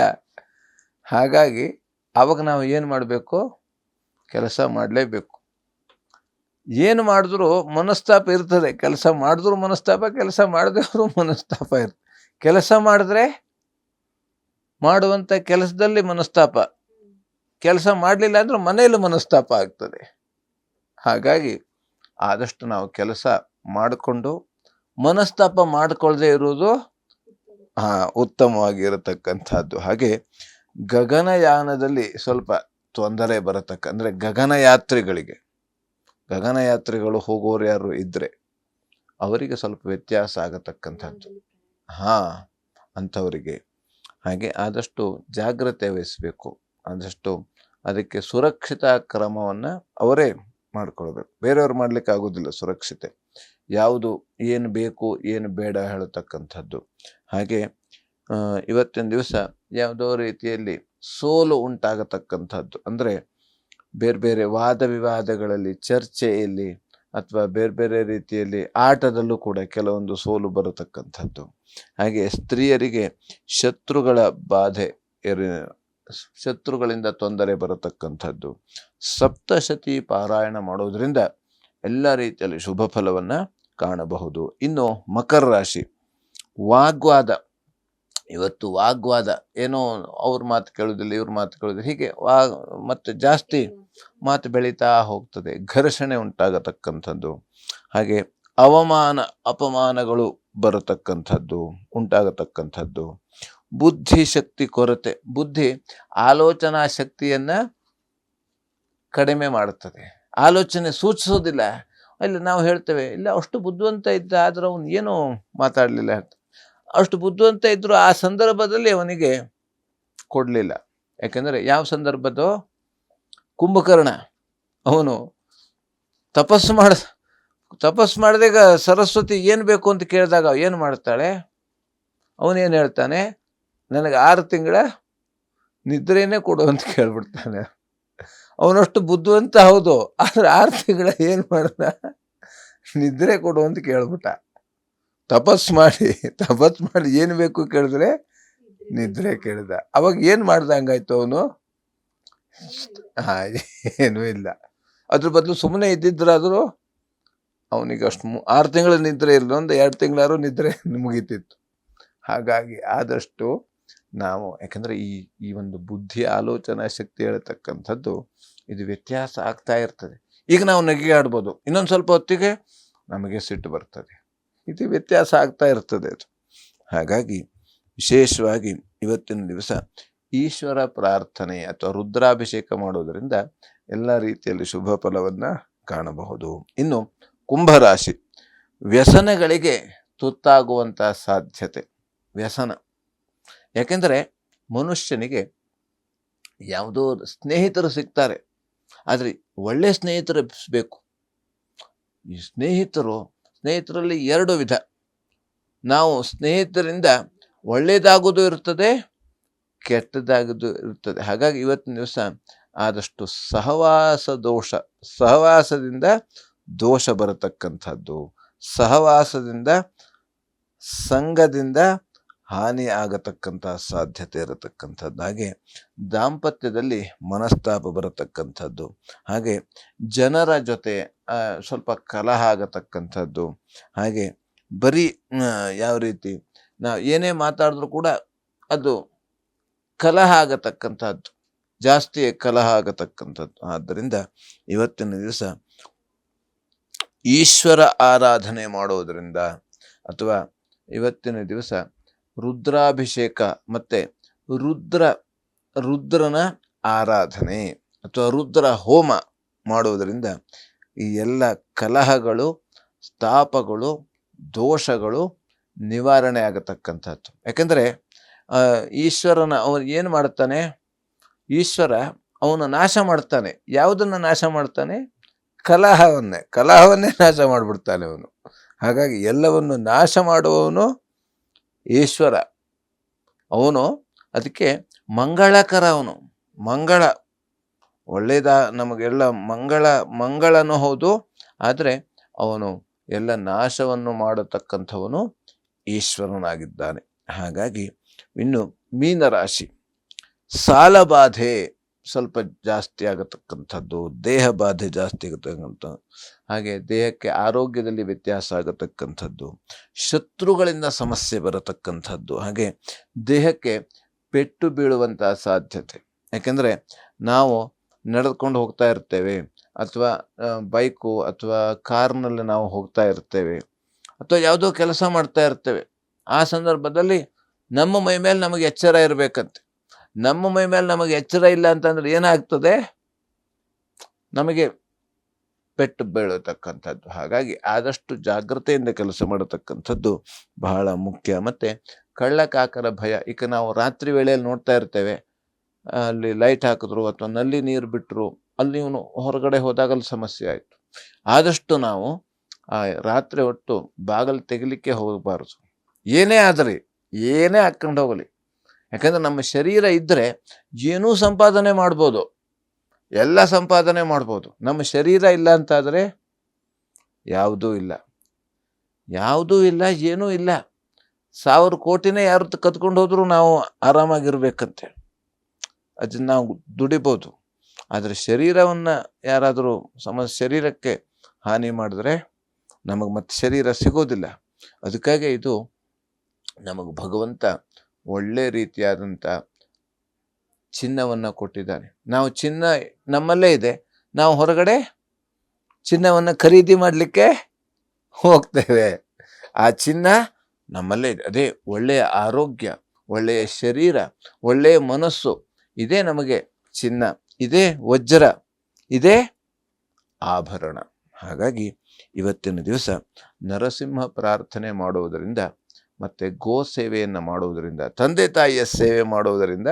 ಹಾಗಾಗಿ ಆವಾಗ ನಾವು ಏನು ಮಾಡಬೇಕು? ಕೆಲಸ ಮಾಡಲೇಬೇಕು. ಏನು ಮಾಡಿದ್ರೂ ಮನಸ್ತಾಪ ಇರ್ತದೆ. ಕೆಲಸ ಮಾಡಿದ್ರೂ ಮನಸ್ತಾಪ, ಕೆಲಸ ಮಾಡದೇವರು ಮನಸ್ತಾಪ ಇರ್ತದೆ. ಕೆಲಸ ಮಾಡಿದ್ರೆ ಮಾಡುವಂಥ ಕೆಲಸದಲ್ಲಿ ಮನಸ್ತಾಪ, ಕೆಲಸ ಮಾಡಲಿಲ್ಲ ಅಂದ್ರೆ ಮನೆಯಲ್ಲೂ ಮನಸ್ತಾಪ ಆಗ್ತದೆ. ಹಾಗಾಗಿ ಆದಷ್ಟು ನಾವು ಕೆಲಸ ಮಾಡಿಕೊಂಡು ಮನಸ್ತಾಪ ಮಾಡಿಕೊಳ್ಳದೆ ಇರುವುದು ಉತ್ತಮವಾಗಿರತಕ್ಕಂಥದ್ದು. ಹಾಗೆ ಗಗನಯಾನದಲ್ಲಿ ಸ್ವಲ್ಪ ತೊಂದರೆ ಬರತಕ್ಕ, ಅಂದರೆ ಗಗನಯಾತ್ರಿಗಳು ಹೋಗೋರು ಯಾರು ಇದ್ದರೆ ಅವರಿಗೆ ಸ್ವಲ್ಪ ವ್ಯತ್ಯಾಸ ಆಗತಕ್ಕಂಥದ್ದು. ಅಂಥವರಿಗೆ ಹಾಗೆ ಆದಷ್ಟು ಜಾಗ್ರತೆ ವಹಿಸಬೇಕು. ಆದಷ್ಟು ಅದಕ್ಕೆ ಸುರಕ್ಷಿತ ಕ್ರಮವನ್ನು ಅವರೇ ಮಾಡಿಕೊಳ್ಬೇಕು, ಬೇರೆಯವ್ರು ಮಾಡಲಿಕ್ಕೆ ಆಗೋದಿಲ್ಲ. ಸುರಕ್ಷತೆ ಯಾವುದು, ಏನು ಬೇಕು ಏನು ಬೇಡ ಹೇಳತಕ್ಕಂಥದ್ದು. ಹಾಗೆ ಇವತ್ತಿನ ದಿವಸ ಯಾವುದೋ ರೀತಿಯಲ್ಲಿ ಸೋಲು ಉಂಟಾಗತಕ್ಕಂಥದ್ದು, ಅಂದರೆ ಬೇರೆ ಬೇರೆ ವಾದ ವಿವಾದಗಳಲ್ಲಿ, ಚರ್ಚೆಯಲ್ಲಿ ಅಥವಾ ಬೇರೆ ಬೇರೆ ರೀತಿಯಲ್ಲಿ ಆಟದಲ್ಲೂ ಕೂಡ ಕೆಲವೊಂದು ಸೋಲು ಬರತಕ್ಕಂಥದ್ದು. ಹಾಗೆ ಸ್ತ್ರೀಯರಿಗೆ ಶತ್ರುಗಳ ಬಾಧೆ, ಶತ್ರುಗಳಿಂದ ತೊಂದರೆ ಬರತಕ್ಕಂಥದ್ದು. ಸಪ್ತಶತಿ ಪಾರಾಯಣ ಮಾಡೋದ್ರಿಂದ ಎಲ್ಲ ರೀತಿಯಲ್ಲಿ ಶುಭ ಫಲವನ್ನು ಕಾಣಬಹುದು. ಇನ್ನು ಮಕರ ರಾಶಿ, ವಾಗ್ವಾದ. ಇವತ್ತು ವಾಗ್ವಾದ, ಏನೋ ಅವ್ರ ಮಾತು ಕೇಳೋದಿಲ್ಲ, ಇವ್ರ ಮಾತು ಕೇಳೋದಿಲ್ಲ, ಹೀಗೆ ಮತ್ತು ಜಾಸ್ತಿ ಮಾತು ಬೆಳೀತಾ ಹೋಗ್ತದೆ. ಘರ್ಷಣೆ ಉಂಟಾಗತಕ್ಕಂಥದ್ದು, ಹಾಗೆ ಅವಮಾನ ಅಪಮಾನಗಳು ಬರತಕ್ಕಂಥದ್ದು ಉಂಟಾಗತಕ್ಕಂಥದ್ದು. ಬುದ್ಧಿಶಕ್ತಿ ಕೊರತೆ, ಬುದ್ಧಿ ಆಲೋಚನಾ ಶಕ್ತಿಯನ್ನು ಕಡಿಮೆ ಮಾಡುತ್ತದೆ, ಆಲೋಚನೆ ಸೂಚಿಸೋದಿಲ್ಲ. ಇಲ್ಲ ನಾವು ಹೇಳ್ತೇವೆ, ಇಲ್ಲ ಅಷ್ಟು ಬುದ್ಧಿವಂತ ಇದ್ದ, ಆದ್ರೆ ಅವನು ಏನೂ ಮಾತಾಡಲಿಲ್ಲ. ಅಷ್ಟು ಬುದ್ಧಿವಂತ ಇದ್ದರೂ ಆ ಸಂದರ್ಭದಲ್ಲಿ ಅವನಿಗೆ ಕೊಡಲಿಲ್ಲ. ಯಾಕೆಂದರೆ ಯಾವ ಸಂದರ್ಭದೋ, ಕುಂಭಕರ್ಣ ಅವನು ತಪಸ್ಸು ಮಾಡಿದಾಗ ಸರಸ್ವತಿ ಏನು ಬೇಕು ಅಂತ ಕೇಳಿದಾಗ ಏನು ಮಾಡ್ತಾಳೆ, ಅವನೇನು ಹೇಳ್ತಾನೆ, ನನಗೆ 6 ತಿಂಗಳ ನಿದ್ರೆನೇ ಕೊಡು ಅಂತ ಕೇಳ್ಬಿಡ್ತಾನೆ. ಅವನಷ್ಟು ಬುದ್ಧಿವಂತ ಹೌದು, ಆದರೆ 6 ತಿಂಗಳ ಏನು ಮಾಡ್ದ, ನಿದ್ರೆ ಕೊಡು ಅಂತ ಕೇಳ್ಬಿಟ್ಟ. ತಪಸ್ಸು ಮಾಡಿ ಏನು ಬೇಕು ಕೇಳಿದ್ರೆ ನಿದ್ರೆ ಕೇಳಿದ. ಅವಾಗ ಏನು ಮಾಡ್ದ, ಹಂಗಾಯ್ತು ಅವನು, ಏನೂ ಇಲ್ಲ. ಅದ್ರ ಬದಲು ಸುಮ್ಮನೆ ಇದ್ದಿದ್ರಾದರೂ ಅವನಿಗೆ ಅಷ್ಟು 6 ತಿಂಗಳ ನಿದ್ರೆ ಇಲ್ಲ, ಒಂದು 2 ತಿಂಗಳಾರು ನಿದ್ರೆ ಮುಗೀತಿತ್ತು. ಹಾಗಾಗಿ ಆದಷ್ಟು ನಾವು, ಯಾಕಂದರೆ ಈ ಒಂದು ಬುದ್ಧಿ ಆಲೋಚನಾ ಶಕ್ತಿ ಹೇಳ್ತಕ್ಕಂಥದ್ದು ಇದು ವ್ಯತ್ಯಾಸ ಆಗ್ತಾ ಇರ್ತದೆ. ಈಗ ನಾವು ನಗೆ ಆಡ್ಬೋದು, ಇನ್ನೊಂದು ಸ್ವಲ್ಪ ಹೊತ್ತಿಗೆ ನಮಗೆ ಸಿಟ್ಟು ಬರ್ತದೆ, ಇದು ವ್ಯತ್ಯಾಸ ಆಗ್ತಾ ಇರ್ತದೆ ಅದು. ಹಾಗಾಗಿ ವಿಶೇಷವಾಗಿ ಇವತ್ತಿನ ದಿವಸ ಈಶ್ವರ ಪ್ರಾರ್ಥನೆ ಅಥವಾ ರುದ್ರಾಭಿಷೇಕ ಮಾಡೋದರಿಂದ ಎಲ್ಲ ರೀತಿಯಲ್ಲಿ ಶುಭ ಫಲವನ್ನು ಕಾಣಬಹುದು. ಇನ್ನು ಕುಂಭರಾಶಿ, ವ್ಯಸನಗಳಿಗೆ ತುತ್ತಾಗುವಂಥ ಸಾಧ್ಯತೆ. ವ್ಯಸನ, ಯಾಕೆಂದರೆ ಮನುಷ್ಯನಿಗೆ ಯಾವುದೋ ಸ್ನೇಹಿತರು ಸಿಗ್ತಾರೆ, ಆದರೆ ಒಳ್ಳೆ ಸ್ನೇಹಿತರು ಬೇಕು. ಈ ಸ್ನೇಹಿತರಲ್ಲಿ 2 ವಿಧ. ನಾವು ಸ್ನೇಹಿತರಿಂದ ಒಳ್ಳೆಯದಾಗೋದು ಇರ್ತದೆ, ಕೆಟ್ಟದಾಗೋದು ಇರ್ತದೆ. ಹಾಗಾಗಿ ಇವತ್ತಿನ ದಿವಸ ಆದಷ್ಟು ಸಹವಾಸದಿಂದ ದೋಷ ಬರತಕ್ಕಂಥದ್ದು, ಸಹವಾಸದಿಂದ ಸಂಘದಿಂದ ಹಾನಿ ಆಗತಕ್ಕಂಥ ಸಾಧ್ಯತೆ ಇರತಕ್ಕಂಥದ್ದು. ಹಾಗೆ ದಾಂಪತ್ಯದಲ್ಲಿ ಮನಸ್ತಾಪ ಬರತಕ್ಕಂಥದ್ದು, ಹಾಗೆ ಜನರ ಜೊತೆ ಸ್ವಲ್ಪ ಕಲಹ ಆಗತಕ್ಕಂಥದ್ದು. ಹಾಗೆ ಬರೀ ಯಾವ ರೀತಿ ನಾವು ಏನೇ ಮಾತಾಡಿದ್ರೂ ಕೂಡ ಅದು ಕಲಹ ಆಗತಕ್ಕಂಥದ್ದು, ಜಾಸ್ತಿ ಕಲಹ ಆಗತಕ್ಕಂಥದ್ದು. ಆದ್ದರಿಂದ ಇವತ್ತಿನ ದಿವಸ ಈಶ್ವರ ಆರಾಧನೆ ಮಾಡೋದರಿಂದ, ಅಥವಾ ಇವತ್ತಿನ ದಿವಸ ರುದ್ರಾಭಿಷೇಕ ಮತ್ತು ರುದ್ರನ ಆರಾಧನೆ ಅಥವಾ ರುದ್ರ ಹೋಮ ಮಾಡೋದರಿಂದ ಈ ಎಲ್ಲ ಕಲಹಗಳು, ತಾಪಗಳು, ದೋಷಗಳು ನಿವಾರಣೆ ಆಗತಕ್ಕಂಥದ್ದು. ಯಾಕೆಂದರೆ ಅವನು ಏನು ಮಾಡ್ತಾನೆ, ಈಶ್ವರ ಅವನು ನಾಶ ಮಾಡ್ತಾನೆ. ಯಾವುದನ್ನು ನಾಶ ಮಾಡ್ತಾನೆ? ಕಲಹವನ್ನೇ ನಾಶ ಮಾಡಿಬಿಡ್ತಾನೆ ಅವನು. ಹಾಗಾಗಿ ಎಲ್ಲವನ್ನು ನಾಶ ಮಾಡುವವನು ಈಶ್ವರ. ಅವನು ಅದಕ್ಕೆ ಮಂಗಳಕರ, ಅವನು ಒಳ್ಳೆಯದ, ನಮಗೆಲ್ಲ ಮಂಗಳನೂ ಹೌದು, ಆದರೆ ಅವನು ಎಲ್ಲ ನಾಶವನ್ನು ಮಾಡತಕ್ಕಂಥವನು ಈಶ್ವರನಾಗಿದ್ದಾನೆ. ಹಾಗಾಗಿ ಇನ್ನು ಮೀನರಾಶಿ, ಸಾಲಬಾಧೆ ಸ್ವಲ್ಪ ಜಾಸ್ತಿ ಆಗತಕ್ಕಂಥದ್ದು, ದೇಹ ಬಾಧೆ ಜಾಸ್ತಿ ಆಗತಕ್ಕಂಥದ್ದು, ಹಾಗೆ ದೇಹಕ್ಕೆ ಆರೋಗ್ಯದಲ್ಲಿ ವ್ಯತ್ಯಾಸ ಆಗತಕ್ಕಂಥದ್ದು, ಶತ್ರುಗಳಿಂದ ಸಮಸ್ಯೆ ಬರತಕ್ಕಂಥದ್ದು, ಹಾಗೆ ದೇಹಕ್ಕೆ ಪೆಟ್ಟು ಬೀಳುವಂಥ ಸಾಧ್ಯತೆ. ಯಾಕೆಂದರೆ ನಾವು ನಡೆದುಕೊಂಡು ಹೋಗ್ತಾ ಇರ್ತೇವೆ, ಅಥವಾ ಬೈಕು ಅಥವಾ ಕಾರ್ನಲ್ಲಿ ನಾವು ಹೋಗ್ತಾ ಇರ್ತೇವೆ, ಅಥವಾ ಯಾವುದೋ ಕೆಲಸ ಮಾಡ್ತಾ ಇರ್ತೇವೆ. ಆ ಸಂದರ್ಭದಲ್ಲಿ ನಮ್ಮ ಮೈ ಮೇಲೆ ನಮಗೆ ಎಚ್ಚರ ಇರಬೇಕಂತೆ. ನಮ್ಮ ಮೈ ಮೇಲೆ ನಮಗೆ ಎಚ್ಚರ ಇಲ್ಲ ಅಂತಂದ್ರೆ ಏನಾಗ್ತದೆ, ನಮಗೆ ಪೆಟ್ಟು ಬೀಳತಕ್ಕಂಥದ್ದು. ಹಾಗಾಗಿ ಆದಷ್ಟು ಜಾಗ್ರತೆಯಿಂದ ಕೆಲಸ ಮಾಡತಕ್ಕಂಥದ್ದು ಬಹಳ ಮುಖ್ಯ. ಮತ್ತು ಕಳ್ಳಕಾಕರ ಭಯ. ಈಗ ನಾವು ರಾತ್ರಿ ವೇಳೆಯಲ್ಲಿ ನೋಡ್ತಾ ಇರ್ತೇವೆ, ಅಲ್ಲಿ ಲೈಟ್ ಹಾಕಿದ್ರು ಅಥವಾ ನಲ್ಲಿ ನೀರು ಬಿಟ್ಟರು, ಅಲ್ಲಿ ಇವನು ಹೊರಗಡೆ ಹೋದಾಗಲ್ಲಿ ಸಮಸ್ಯೆ ಆಯಿತು. ಆದಷ್ಟು ನಾವು ರಾತ್ರಿ ಹೊತ್ತು ಬಾಗಿಲು ತೆಗಿಲಿಕ್ಕೆ ಹೋಗಬಾರ್ದು. ಏನೇ ಆದರೆ, ಏನೇ ಹಾಕ್ಕೊಂಡು ಹೋಗಲಿ. ಯಾಕಂದರೆ ನಮ್ಮ ಶರೀರ ಇದ್ದರೆ ಏನೂ ಸಂಪಾದನೆ ಮಾಡ್ಬೋದು, ಎಲ್ಲ ಸಂಪಾದನೆ ಮಾಡ್ಬೋದು. ನಮ್ಮ ಶರೀರ ಇಲ್ಲ ಅಂತಾದರೆ ಯಾವುದೂ ಇಲ್ಲ, ಏನೂ ಇಲ್ಲ. 1000 ಕೋಟಿನೇ ಯಾರು ಕತ್ಕೊಂಡು ಹೋದರೂ ನಾವು ಆರಾಮಾಗಿರ್ಬೇಕಂತೆ, ಅದನ್ನು ನಾವು ದುಡಿಬೋದು. ಆದರೆ ಶರೀರವನ್ನು ಯಾರಾದರೂ ಶರೀರಕ್ಕೆ ಹಾನಿ ಮಾಡಿದ್ರೆ ನಮಗೆ ಮತ್ತೆ ಶರೀರ ಸಿಗೋದಿಲ್ಲ. ಅದಕ್ಕಾಗಿ ಇದು ನಮಗೆ ಭಗವಂತ ಒಳ್ಳೆ ರೀತಿಯಾದಂಥ ಚಿನ್ನವನ್ನು ಕೊಟ್ಟಿದ್ದಾನೆ. ನಾವು ಚಿನ್ನ ನಮ್ಮಲ್ಲೇ ಇದೆ, ನಾವು ಹೊರಗಡೆ ಚಿನ್ನವನ್ನು ಖರೀದಿ ಮಾಡಲಿಕ್ಕೆ ಹೋಗ್ತೇವೆ. ಆ ಚಿನ್ನ ನಮ್ಮಲ್ಲೇ ಇದೆ. ಅದೇ ಒಳ್ಳೆಯ ಆರೋಗ್ಯ, ಒಳ್ಳೆಯ ಶರೀರ, ಒಳ್ಳೆಯ ಮನಸ್ಸು, ಇದೇ ನಮಗೆ ಚಿನ್ನ, ಇದೇ ವಜ್ರ, ಇದೇ ಆಭರಣ. ಹಾಗಾಗಿ ಇವತ್ತಿನ ದಿವಸ ನರಸಿಂಹ ಪ್ರಾರ್ಥನೆ ಮಾಡುವುದರಿಂದ ಮತ್ತು ಗೋ ಸೇವೆಯನ್ನು ಮಾಡುವುದರಿಂದ, ತಂದೆ ತಾಯಿಯ ಸೇವೆ ಮಾಡುವುದರಿಂದ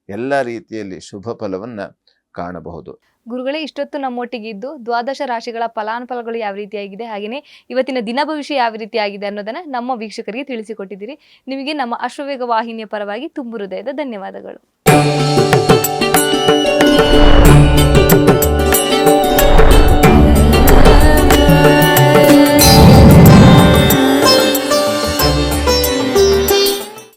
ಎಲ್ಲ ರೀತಿಯಲ್ಲಿ ಶುಭ ಫಲವನ್ನು ಕಾಣಬಹುದು. ಗುರುಗಳೇ, ಇಷ್ಟೊತ್ತು ನಮ್ಮೊಟ್ಟಿಗೆ ಇದ್ದು ದ್ವಾದಶ ರಾಶಿಗಳ ಫಲಾನುಫಲಗಳು ಯಾವ ರೀತಿಯಾಗಿದೆ, ಹಾಗೆಯೇ ಇವತ್ತಿನ ದಿನ ಭವಿಷ್ಯ ಯಾವ ರೀತಿಯಾಗಿದೆ ಅನ್ನೋದನ್ನು ನಮ್ಮ ವೀಕ್ಷಕರಿಗೆ ತಿಳಿಸಿಕೊಟ್ಟಿದ್ದೀರಿ. ನಿಮಗೆ ನಮ್ಮ ಅಶ್ವವೇಗ ವಾಹಿನಿಯ ಪರವಾಗಿ ತುಂಬು ಹೃದಯದ ಧನ್ಯವಾದಗಳು.